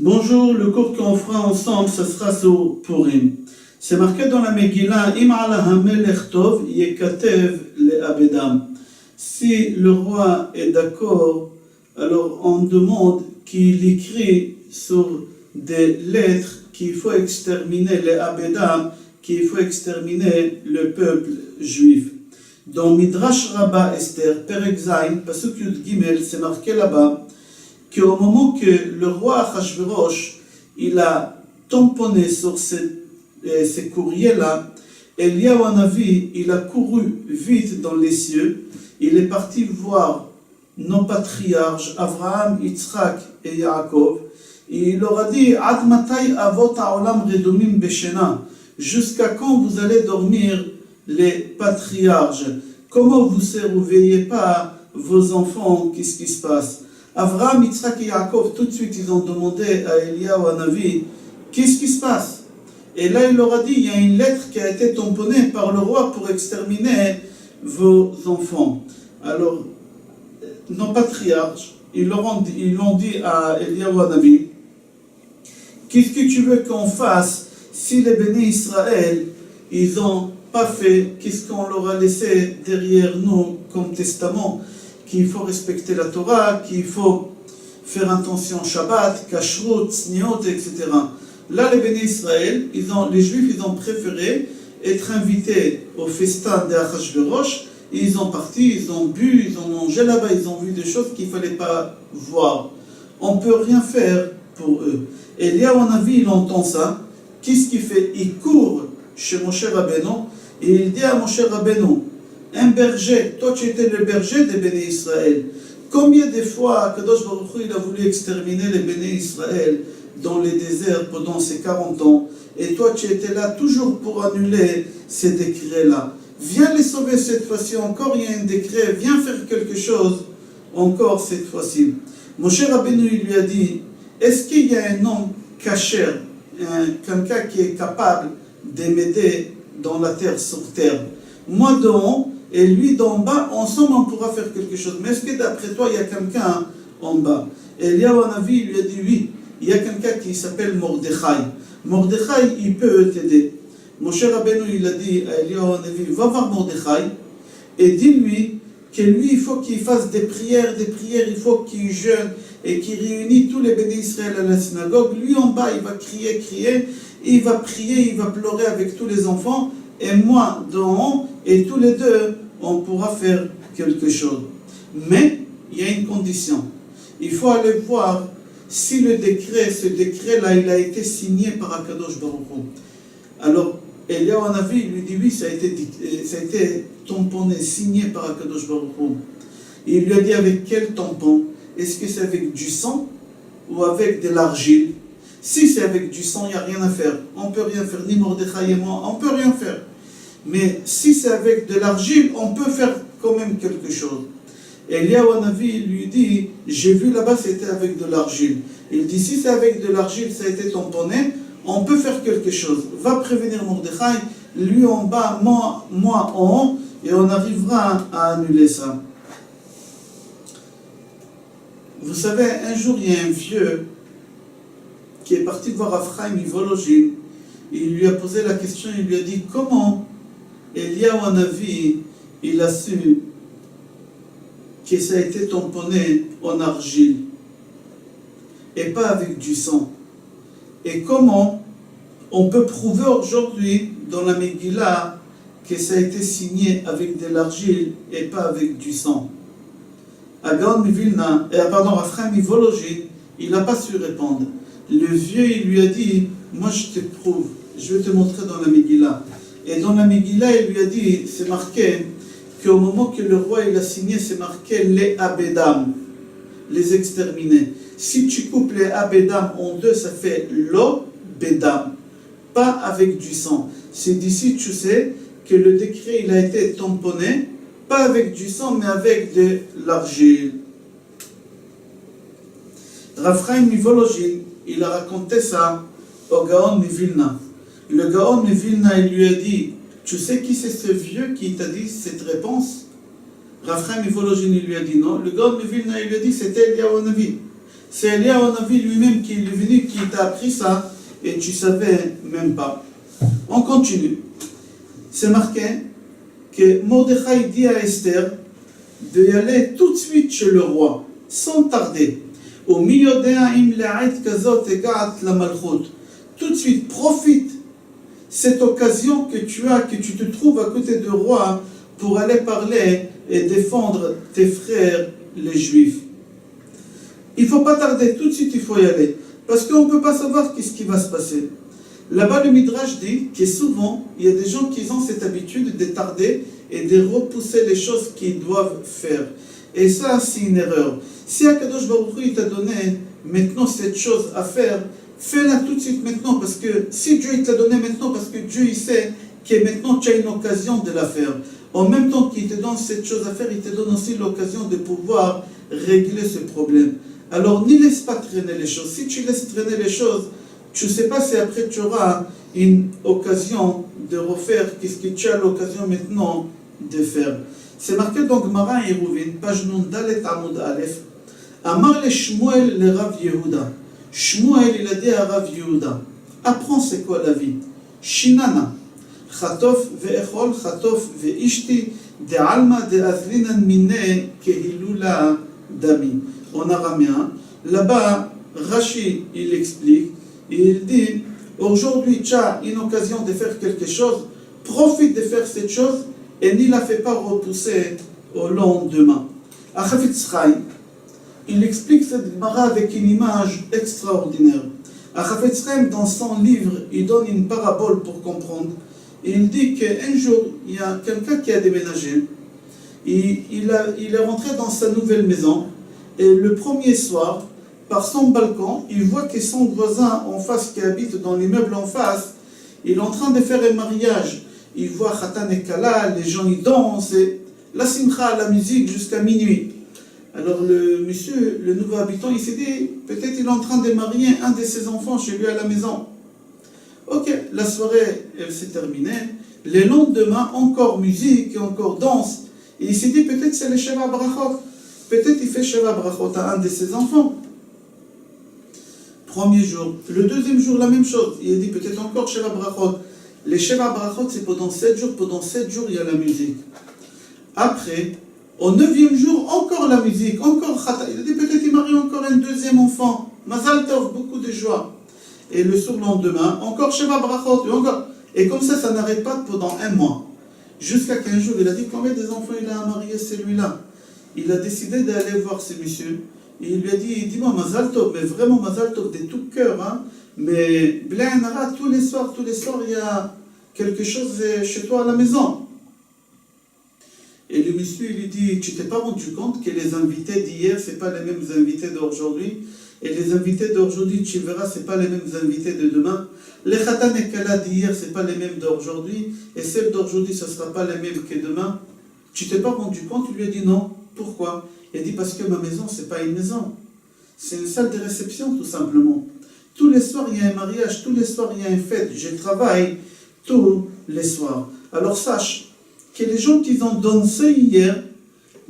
Bonjour, le cours qu'on fera ensemble, ce sera sur Purim. C'est marqué dans la Megillah, Im ala hamelech tov yekatev le'abedam. Si le roi est d'accord, alors on demande qu'il écrit sur des lettres qu'il faut exterminer les abedam, qu'il faut exterminer le peuple juif. Dans Midrash Rabbah Esther, Perek Zayin, Pasuk Yud Gimel, c'est marqué là-bas qu'au moment que le roi Achashverosh il a tamponné sur ces courriers-là, Eliyahu Hanavi, il a couru vite dans les cieux, il est parti voir nos patriarches, Abraham, Yitzhak et Yaakov, et il leur a dit, Ad matai avot ha'olam redumim beshena, jusqu'à quand vous allez dormir les patriarches? Comment vous ne réveillez pas vos enfants? Qu'est-ce qui se passe? Abraham, Yitzhak et Yaakov, tout de suite, ils ont demandé à Eliyahu Hanavi, qu'est-ce qui se passe? Et là, il leur a dit, il y a une lettre qui a été tamponnée par le roi pour exterminer vos enfants. Alors, nos patriarches, ils l'ont dit à Eliyahu Hanavi, qu'est-ce que tu veux qu'on fasse si les bénis Israël, ils n'ont pas fait, qu'est-ce qu'on leur a laissé derrière nous comme testament? Qu'il faut respecter la Torah, qu'il faut faire attention au Shabbat, Kashrut, Tzniot, etc. Là, les bénis Israël, les Juifs, ils ont préféré être invités au festin d'Achashverosh. Ils ont parti, ils ont bu, ils ont mangé là-bas, ils ont vu des choses qu'il ne fallait pas voir. On ne peut rien faire pour eux. Et Eliyahu Hanavi, il entend ça. Qu'est-ce qu'il fait? Il court chez Moshe Rabbeinu et il dit à Moshe Rabbeinu, un berger, toi tu étais le berger des bénis Israël. Combien de fois Kadosh Baruch Hu, il a voulu exterminer les bénis Israël dans les déserts pendant ces 40 ans, et toi tu étais là toujours pour annuler ces décrets-là. Viens les sauver cette fois-ci, encore il y a un décret, viens faire quelque chose encore cette fois-ci. Moshe Rabbeinu, il lui a dit, est-ce qu'il y a un homme caché, quelqu'un qui est capable de m'aider dans la terre, sur terre? Moi d'en haut et lui d'en bas, ensemble on pourra faire quelque chose. Mais est-ce que d'après toi, il y a quelqu'un en bas? Et Eliyahu Hanavi lui a dit oui, il y a quelqu'un qui s'appelle Mordechai. Mordechai, il peut t'aider. Moshe Rabbeinu, il a dit à Eliyahu Hanavi, va voir Mordechai et dis-lui que lui, il faut qu'il fasse des prières, il faut qu'il jeûne et qu'il réunisse tous les bénis Israël à la synagogue. Lui en bas, il va crier, il va prier, il va pleurer avec tous les enfants, et moi d'en haut, et tous les deux, on pourra faire quelque chose. Mais il y a une condition. Il faut aller voir si ce décret-là, il a été signé par Akadosh Baruch Hu. Alors, Eliyahu Hanavi lui dit oui, ça a été tamponné, signé par Akadosh Baruch Hu. Et il lui a dit avec quel tampon? Est-ce que c'est avec du sang ou avec de l'argile? Si c'est avec du sang, il n'y a rien à faire. On ne peut rien faire, ni Mordechai et moi, on ne peut rien faire. Mais si c'est avec de l'argile, on peut faire quand même quelque chose. Et Eliyahu Hanavi lui dit, j'ai vu là-bas, c'était avec de l'argile. Il dit, si c'est avec de l'argile, ça a été tamponné, on peut faire quelque chose. Va prévenir Mordechai, lui en bas, moi en haut, et on arrivera à annuler ça. Vous savez, un jour, il y a un vieux qui est parti voir Ephraim Ivologine. Il lui a posé la question, il lui a dit, comment Eliyahu Hanavi, il a su que ça a été tamponné en argile et pas avec du sang? Et comment on peut prouver aujourd'hui dans la Megillah que ça a été signé avec de l'argile et pas avec du sang? Ephraim Ivologine, il n'a pas su répondre. Le vieux, il lui a dit, moi je te prouve, je vais te montrer dans la Megillah. Et dans la Megillah, il lui a dit, c'est marqué qu'au moment que le roi il a signé, c'est marqué les abedam, les exterminés. Si tu coupes les abedam en deux, ça fait lo bedam, pas avec du sang. C'est d'ici, tu sais, que le décret il a été tamponné, pas avec du sang, mais avec de l'argile. Rav Chaim Mivologine, il a raconté ça au Gaon de Vilna. Le Gaon de Vilna, il lui a dit, tu sais qui c'est ce vieux qui t'a dit cette réponse? Rav Chaim Mivologine, il lui a dit non. Le Gaon de Vilna, il lui a dit, c'était Eliyahu Hanavi. C'est Eliyahu Hanavi lui-même qui est venu, qui t'a appris ça, et tu savais même pas. On continue. C'est marqué que Mordechai dit à Esther d'y aller tout de suite chez le roi, sans tarder. Tout de suite, profite cette occasion que tu as, que tu te trouves à côté du roi pour aller parler et défendre tes frères les juifs. Il ne faut pas tarder, tout de suite il faut y aller, parce qu'on ne peut pas savoir qu'est-ce qui va se passer. Là-bas, le Midrash dit que souvent, il y a des gens qui ont cette habitude de tarder et de repousser les choses qu'ils doivent faire. Et ça, c'est une erreur. Si Akadosh Baruch Hu t'a donné maintenant cette chose à faire, fais-la tout de suite maintenant, parce que si Dieu t'a donné maintenant, parce que Dieu il sait que maintenant tu as une occasion de la faire. En même temps qu'il te donne cette chose à faire, il te donne aussi l'occasion de pouvoir régler ce problème. Alors, ne laisse pas traîner les choses. Si tu laisses traîner les choses, tu ne sais pas si après tu auras une occasion de refaire ce que tu as l'occasion maintenant de faire. C'est marqué dans Gemara et Eruvin, page Nundalet Amud Aleph. Amar le Shmuel le Rav Yehuda. Shmuel il a dit à Rav Yehuda, apprends c'est quoi la vie. Shinana. Chatof ve'echol, chatof ve'ishti, de alma de azlinan mine kehilula dami. En araméen, là-bas, Rashi il explique. Il dit, aujourd'hui tu as une occasion de faire quelque chose, profite de faire cette chose et n'y la fais pas repousser au lendemain. À Chafetz Chaim, il explique cette Gemara avec une image extraordinaire. À Chafetz Chaim, dans son livre, il donne une parabole pour comprendre. Il dit qu'un jour, il y a quelqu'un qui a déménagé. Il est rentré dans sa nouvelle maison et le premier soir, par son balcon, il voit que son voisin en face qui habite dans l'immeuble en face, il est en train de faire un mariage. Il voit Khatan et Kala, les gens y dansent, et la simcha, la musique jusqu'à minuit. Alors le monsieur, le nouveau habitant, il s'est dit, peut-être il est en train de marier un de ses enfants chez lui à la maison. Ok, la soirée, elle s'est terminée. Le lendemain, encore musique et encore danse. Et il s'est dit, peut-être c'est le Sheva Brachot. Peut-être il fait Sheva Brachot à un de ses enfants. Premier jour. Le deuxième jour, la même chose. Il a dit peut-être encore Sheva Brachot. Les Sheva Brachot, c'est pendant 7 jours. Pendant 7 jours, il y a la musique. Après, au 9e jour, encore la musique, encore Khata. Il a dit peut-être il marie encore un deuxième enfant. Mazal Tov, beaucoup de joie. Et le surlendemain, encore Sheva Brachot. Encore. Et comme ça n'arrête pas pendant un mois. Jusqu'à qu'un jour, il a dit combien des enfants il a à marier celui-là. Il a décidé d'aller voir ce monsieur. Et il lui a dit, dis-moi Mazal Tov, mais vraiment Mazal Tov de tout cœur, hein. Mais Blainara, tous les soirs, il y a quelque chose chez toi à la maison. Et le monsieur, il lui dit, tu t'es pas rendu compte que les invités d'hier, c'est pas les mêmes invités d'aujourd'hui, et les invités d'aujourd'hui, tu verras, c'est pas les mêmes invités de demain. Les Khatan et Kala d'hier, c'est pas les mêmes d'aujourd'hui, et celles d'aujourd'hui, ce sera pas les mêmes que demain. Tu t'es pas rendu compte? Il lui a dit non. Pourquoi? Il a dit parce que ma maison, c'est pas une maison. C'est une salle de réception, tout simplement. Tous les soirs, il y a un mariage, tous les soirs, il y a une fête. Je travaille tous les soirs. Alors sache que les gens qui ont dansé hier,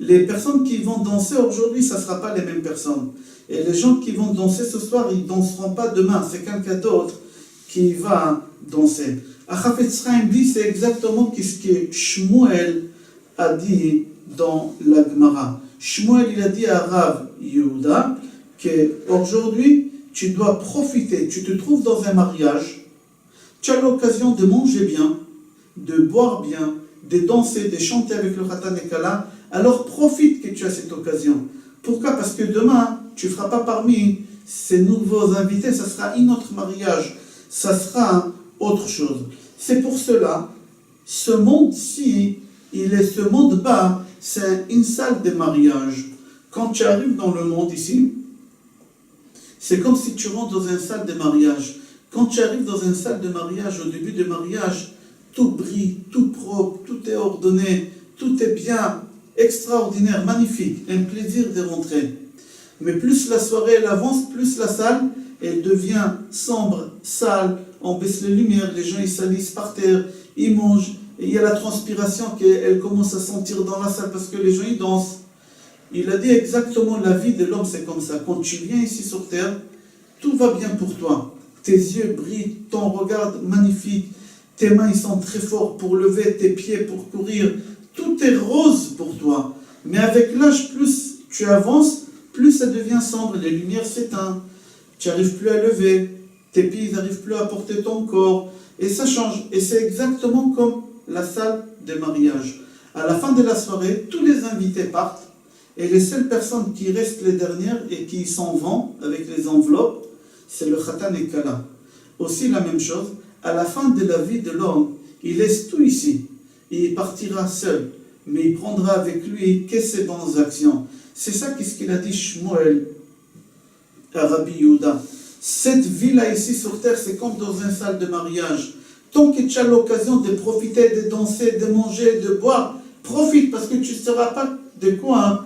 les personnes qui vont danser aujourd'hui, ça ne sera pas les mêmes personnes. Et les gens qui vont danser ce soir, ils ne danseront pas demain. C'est quelqu'un d'autre qui va danser. À Chafetz Chaim dit, c'est exactement ce que Shmuel a dit dans la Gemara. Shmuel, il a dit à Rav Yehuda qu'aujourd'hui, tu dois profiter. Tu te trouves dans un mariage, tu as l'occasion de manger bien, de boire bien, de danser, de chanter avec le Khatan et Kala. Alors profite que tu as cette occasion. Pourquoi? Parce que demain, tu ne feras pas parmi ces nouveaux invités, ça sera un autre mariage, ça sera autre chose. C'est pour cela, ce monde-ci, ce monde bas, c'est une salle de mariage. Quand tu arrives dans le monde ici, c'est comme si tu rentres dans une salle de mariage. Quand tu arrives dans une salle de mariage, au début du mariage, tout brille, tout propre, tout est ordonné, tout est bien, extraordinaire, magnifique, un plaisir de rentrer. Mais plus la soirée elle avance, plus la salle, elle devient sombre, sale, on baisse les lumières, les gens ils salissent par terre, ils mangent, et il y a la transpiration qu'elle commence à sentir dans la salle parce que les gens ils dansent. Il a dit exactement la vie de l'homme, c'est comme ça. Quand tu viens ici sur terre, tout va bien pour toi. Tes yeux brillent, ton regard magnifique, tes mains ils sont très forts pour lever, tes pieds pour courir. Tout est rose pour toi. Mais avec l'âge, plus tu avances, plus ça devient sombre. Les lumières s'éteignent. Tu n'arrives plus à lever. Tes pieds n'arrivent plus à porter ton corps. Et ça change. Et c'est exactement comme la salle de mariage. À la fin de la soirée, tous les invités partent. Et les seules personnes qui restent les dernières et qui s'en vont avec les enveloppes, c'est le Khatan et Kala. Aussi la même chose, à la fin de la vie de l'homme, il laisse tout ici. Et il partira seul. Mais il prendra avec lui que ses bonnes actions. C'est ça qu'est-ce qu'il a dit Shmuel à Rabbi Yehuda. Cette vie-là ici sur terre, c'est comme dans une salle de mariage. Tant que tu as l'occasion de profiter, de danser, de manger, de boire, profite parce que tu ne seras pas de quoi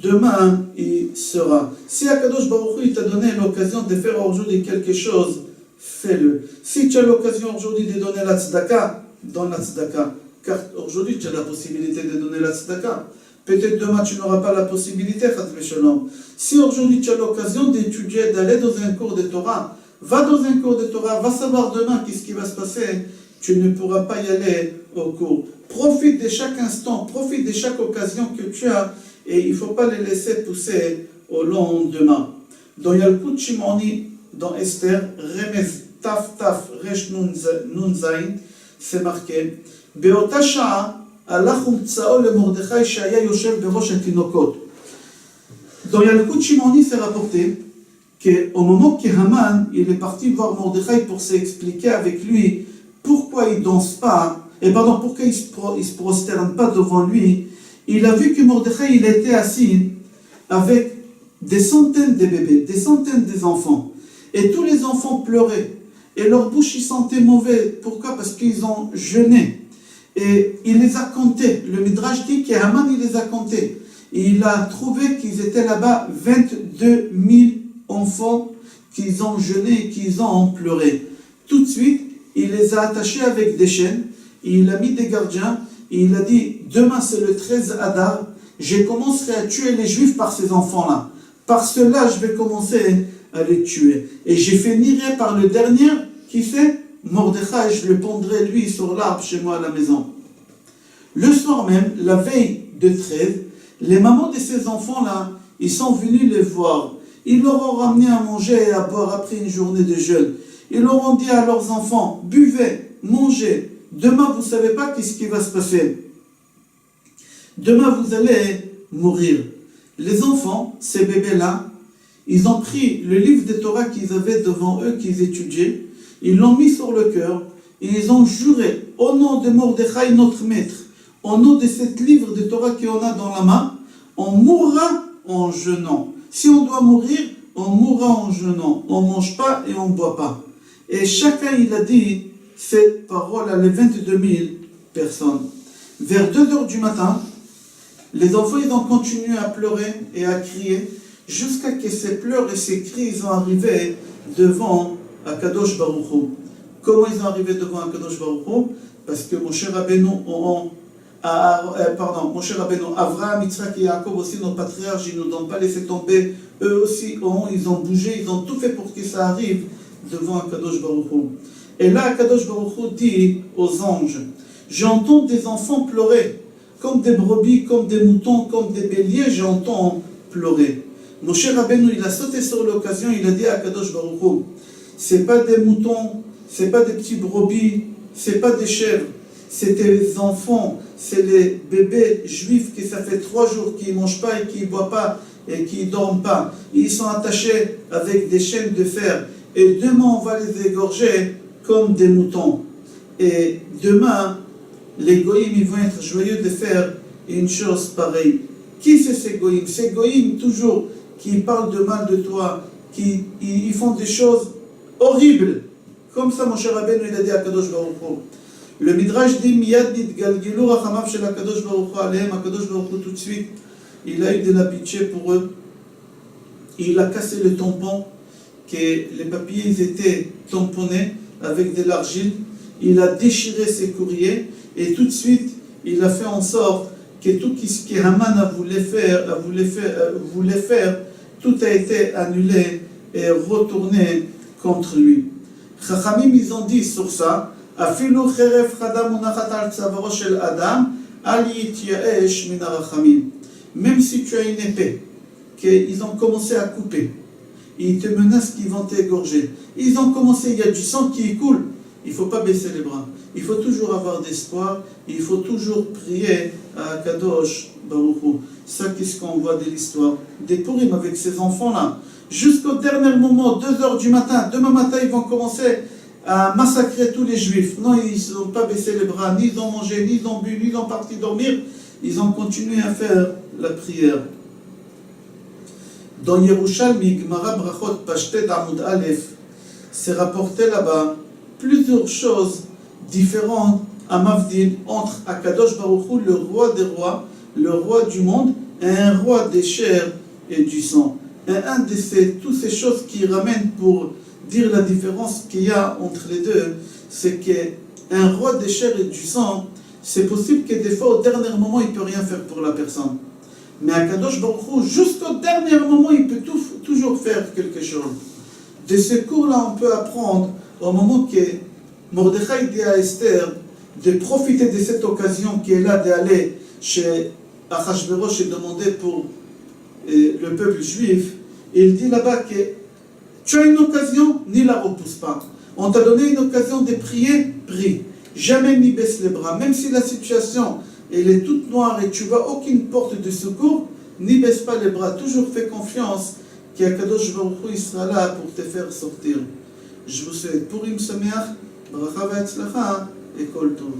demain il sera. Si Akadosh Baruch Hu, il t'a donné l'occasion de faire aujourd'hui quelque chose, fais-le. Si tu as l'occasion aujourd'hui de donner la tzedaka, donne la tzedaka. Car aujourd'hui tu as la possibilité de donner la tzedaka. Peut-être demain tu n'auras pas la possibilité, si aujourd'hui tu as l'occasion d'étudier, d'aller dans un cours de Torah, va dans un cours de Torah, va savoir demain qu'est-ce qui va se passer. Tu ne pourras pas y aller au cours. Profite de chaque instant, profite de chaque occasion que tu as. Et il ne faut pas les laisser pousser au lendemain. Dans Yalkut Shimoni, dans Esther, Remez Taf Taf Resh Nun Zain, c'est marqué Beota Sha'a Alach Umtsao le Mordechai Shaya Yoshev Berosh Etinokot. Dans Yalkut Shimoni, c'est rapporté qu'au moment que Haman il est parti voir Mordechai pour s'expliquer avec lui pourquoi il ne danse pas, pourquoi il ne se prosterne pas devant lui, il a vu que Mordechai il était assis avec des centaines de bébés, des centaines d'enfants. Et tous les enfants pleuraient. Et leur bouche, ils sentaient mauvais. Pourquoi? Parce qu'ils ont jeûné. Et il les a comptés. Le Midrash dit qu'Haman, il les a comptés. Et il a trouvé qu'ils étaient là-bas 22 000 enfants qu'ils ont jeûné et qu'ils ont pleuré. Tout de suite, il les a attachés avec des chaînes. Et il a mis des gardiens. Et il a dit, demain c'est le 13 Adar, je commencerai à tuer les Juifs par ces enfants-là. Par cela, je vais commencer à les tuer. Et je finirai par le dernier, qui c'est Mordechai, je le pondrai lui sur l'arbre chez moi à la maison. Le soir même, la veille de 13, les mamans de ces enfants-là, ils sont venus les voir. Ils leur ont ramené à manger et à boire après une journée de jeûne. Ils leur ont dit à leurs enfants, buvez, mangez. Demain, vous ne savez pas qu'est-ce qui va se passer. Demain, vous allez mourir. Les enfants, ces bébés-là, ils ont pris le livre de Torah qu'ils avaient devant eux, qu'ils étudiaient, ils l'ont mis sur le cœur, et ils ont juré, au nom de Mordechai, notre maître, au nom de ce livre de Torah qu'on a dans la main, on mourra en jeûnant. Si on doit mourir, on mourra en jeûnant. On ne mange pas et on ne boit pas. Et chacun, il a dit ces paroles à les 22 000 personnes. Vers 2 heures du matin, les enfants ils ont continué à pleurer et à crier jusqu'à ce que ces pleurs et ces cris ils ont arrivé devant Akadosh Baruch Hu. Comment ils ont arrivé devant Akadosh Baruch Hu? Parce que Moshe Rabbeinu, Avraham, Yitzhak et Jacob aussi, nos patriarches, ils ne nous ont pas laissé tomber. Eux aussi, ils ont bougé, ils ont tout fait pour que ça arrive devant Akadosh Baruch Hu. Et là, Akadosh Baruch Hu dit aux anges, j'entends des enfants pleurer, comme des brebis, comme des moutons, comme des béliers, j'entends pleurer. Moshe Rabbeinu, il a sauté sur l'occasion, il a dit à Akadosh Baruch Hu, c'est pas des moutons, c'est pas des petits brebis, c'est pas des chèvres, c'est des enfants, c'est les bébés juifs qui ça fait 3 jours qu'ils ne mangent pas et qui ne boivent pas et qui ne dorment pas. Ils sont attachés avec des chaînes de fer. Et demain, on va les égorger comme des moutons. Et demain, les goïms, ils vont être joyeux de faire une chose pareille. Qui c'est ces goïms? Ces goïms, toujours, qui parlent de mal de toi, qui ils font des choses horribles. Comme ça, mon cher Rabbeinu, il a dit à Kadosh Baruch Hu. Le Midrash dit, Miyad nitgalgilu rachamav shel Kadosh Baruch Hu alehem, Kadosh Baruch Hu, tout de suite, il a eu de la pitié pour eux. Il a cassé le tampon, que les papiers ils étaient tamponnés avec de l'argile. Il a déchiré ses courriers et tout de suite, il a fait en sorte que tout ce que Haman voulait faire, tout a été annulé et retourné contre lui. Chachamim, ils ont dit sur ça, Afilu cheref chada munachat al tzavaro shel adam, al yityaesh min harachamim. Même si tu as une épée, qu'ils ont commencé à couper, ils te menacent qu'ils vont t'égorger. Ils ont commencé, il y a du sang qui coule. Il ne faut pas baisser les bras. Il faut toujours avoir d'espoir. Il faut toujours prier à Kadosh Baruch Hu. Ça, qu'est-ce qu'on voit de l'histoire des Purim avec ces enfants-là. Jusqu'au dernier moment, 2h du matin, demain matin, ils vont commencer à massacrer tous les Juifs. Non, ils n'ont pas baissé les bras, ni ils ont mangé, ni ils ont bu, ni ils ont parti dormir. Ils ont continué à faire la prière. Dans Yerushalmi, Gemara Brachot Pashtet Amud Aleph, c'est rapporté là-bas plusieurs choses différentes à Mavdil entre Akadosh Baruch Hu, le roi des rois, le roi du monde, et un roi des chairs et du sang. Et un de toutes ces choses qui ramènent pour dire la différence qu'il y a entre les deux, c'est qu'un roi des chairs et du sang, c'est possible que des fois, au dernier moment, il ne peut rien faire pour la personne. Mais Akadosh Baruch Hu, jusqu'au dernier moment, il peut toujours faire quelque chose. De ce cours-là, on peut apprendre, au moment que Mordechai dit à Esther de profiter de cette occasion qui est là d'aller chez Achashverosh et demander pour le peuple juif. Et il dit là-bas que tu as une occasion, n'y la repousse pas. On t'a donné une occasion de prier, prie. Jamais n'y baisse les bras. Même si la situation elle est toute noire et tu vois aucune porte de secours, n'y baisse pas les bras. Toujours fais confiance qu'Akadosh Baruch Hu sera là pour te faire sortir. Je vous souhaite Purim Sameach, Bracha Ve'atzlacha et Kol Tov.